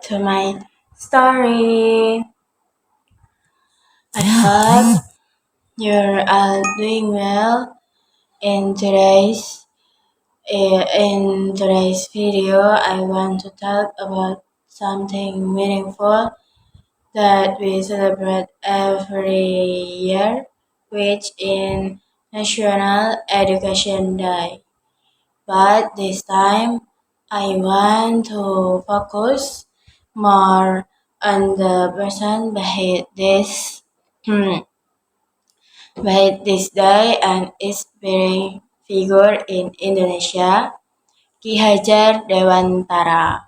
to my story. I hope you're all doing well. In today's video, I want to talk about something meaningful that we celebrate every year, which is National Education Day. But this time, I want to focus more on the person behind this day and inspiring figure in Indonesia, Ki Hajar Dewantara.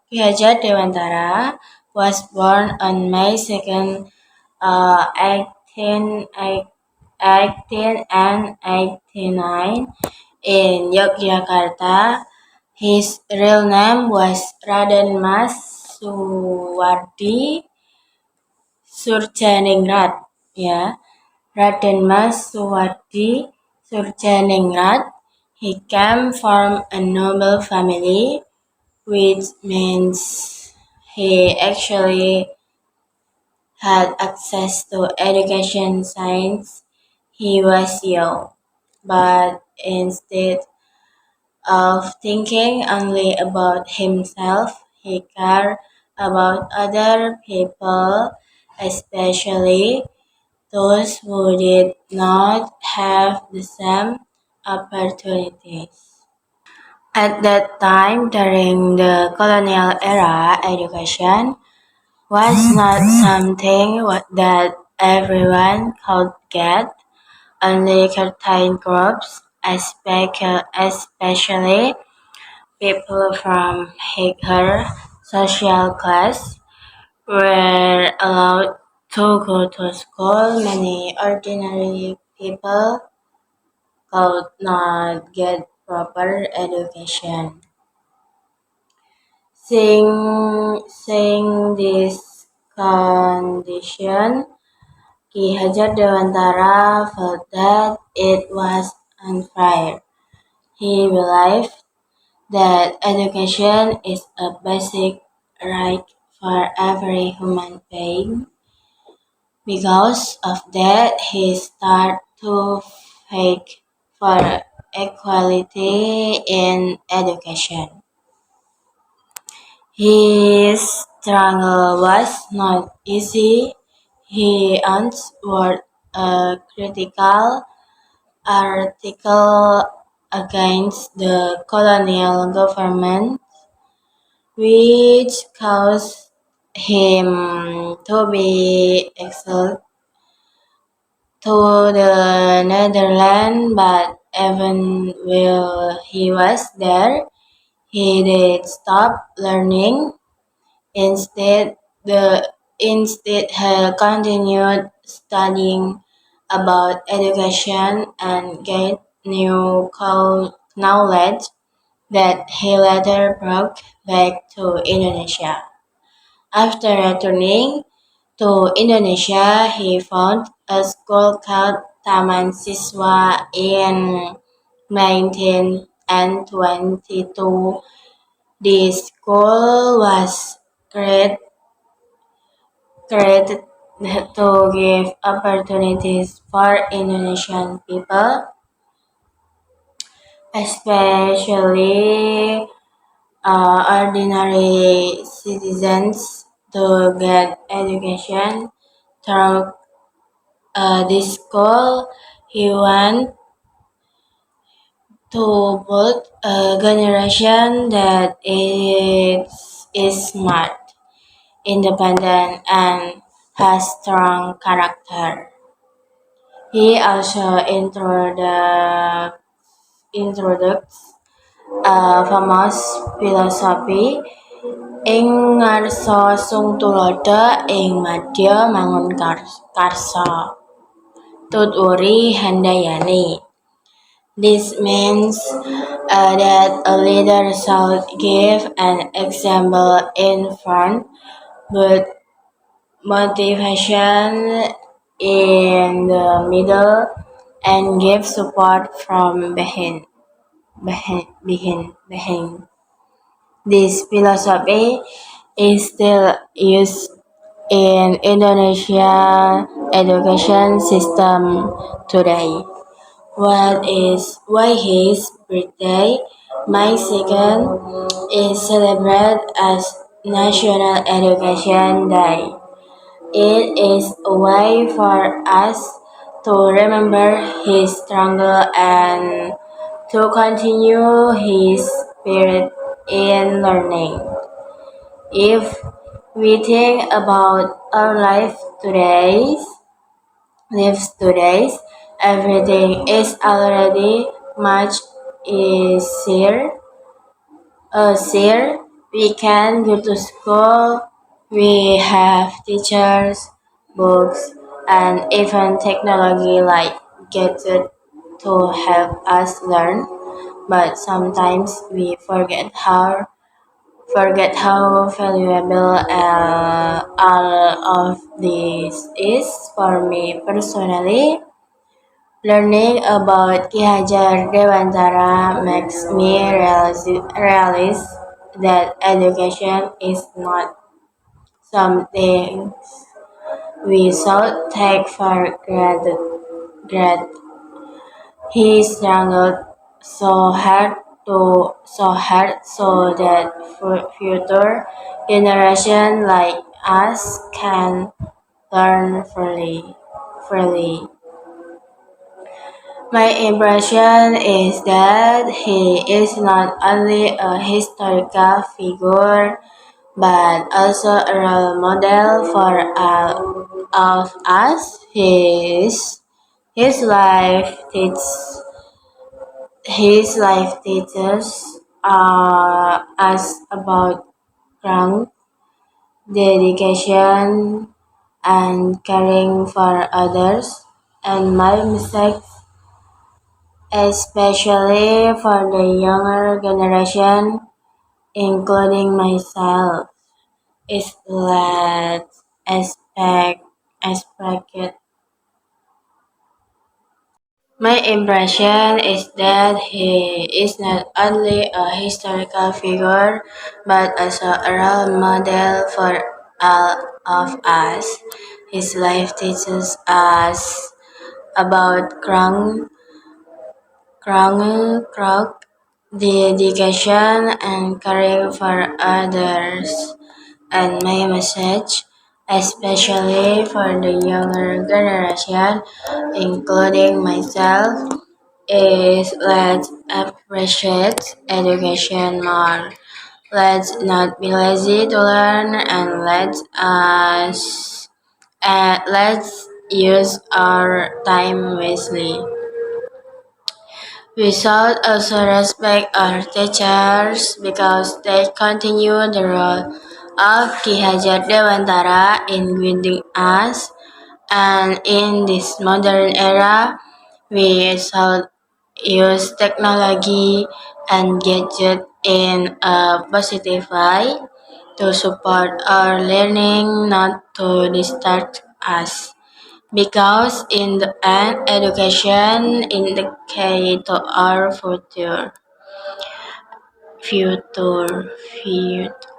Ki Hajar Dewantara was born on May 2nd, 1889 in Yogyakarta. His real name was Raden Mas Suwardi Surjaningrat. Ya, Raden Mas Suwardi Surjaningrat. He came from a noble family, which means he actually had access to education since he was young. But instead of thinking only about himself, he cared about other people, especially those who did not have the same opportunities. At that time, during the colonial era, education was not something that everyone could get. Only certain groups, especially people from higher social class, were allowed to go to school. Many ordinary people could not get proper education. Seeing this condition, Ki Hajar Dewantara felt that it was unfair. He believed that education is a basic right for every human being. Because of that, he started to fight for equality in education. His struggle was not easy. He once wrote a critical article against the colonial government, which caused him to be exiled to the Netherlands, but even while he was there, he did stop learning. Instead, he continued studying about education and gained new knowledge that he later brought back to Indonesia. After returning to Indonesia, he founded a school called Taman Siswa in 1922. This school was created to give opportunities for Indonesian people, especially ordinary citizens, to get education. Through this school, he want to build a generation that is smart, independent, and has strong character. He also introduced a famous philosophy ing ngarsa sung tulodo ing madya mangun karsa tuturi handayani. This means that a leader should give an example in front, but motivation in the middle, and give support from behind. This philosophy is still used in Indonesia education system today. Why his birthday, May 2nd, is celebrated as National Education Day. It is a way for us to remember his struggle and to continue his spirit in learning. If we think about our lives today, everything is already much easier. We can go to school, we have teachers, books, and even technology like gadgets to help us learn. But sometimes we forget how valuable all of this is for me personally. Learning about Ki Hajar Dewantara makes me realize that education is not something we should take for granted. He struggled so that future generations like us can learn freely. My impression is that he is not only a historical figure but also a role model for all of us. His life teaches his life teaches us about ground, dedication, and caring for others. And my mistakes, especially for the younger generation, including myself, is let's expect. My impression is that he is not only a historical figure but also a role model for all of us. His life teaches us about crowd, dedication, and caring for others. And my message, especially for the younger generation, including myself, is let's appreciate education more. Let's not be lazy to learn and let's use our time wisely. We should also respect our teachers because they continue the role of Ki Hajar Dewantara in guiding us, and in this modern era, we should use technology and gadget in a positive way to support our learning, not to distract us. Because in the end, education indicates to our future.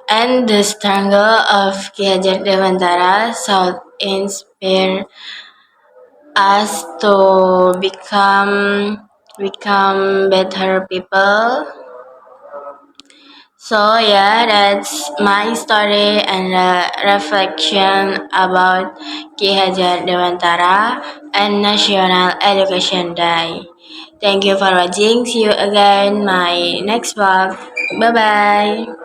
And the struggle of Ki Hajar Dewantara should inspire us to become better people. So yeah, that's my story and reflection about Ki Hajar Dewantara and National Education Day. Thank you for watching. See you again my next vlog. Bye bye.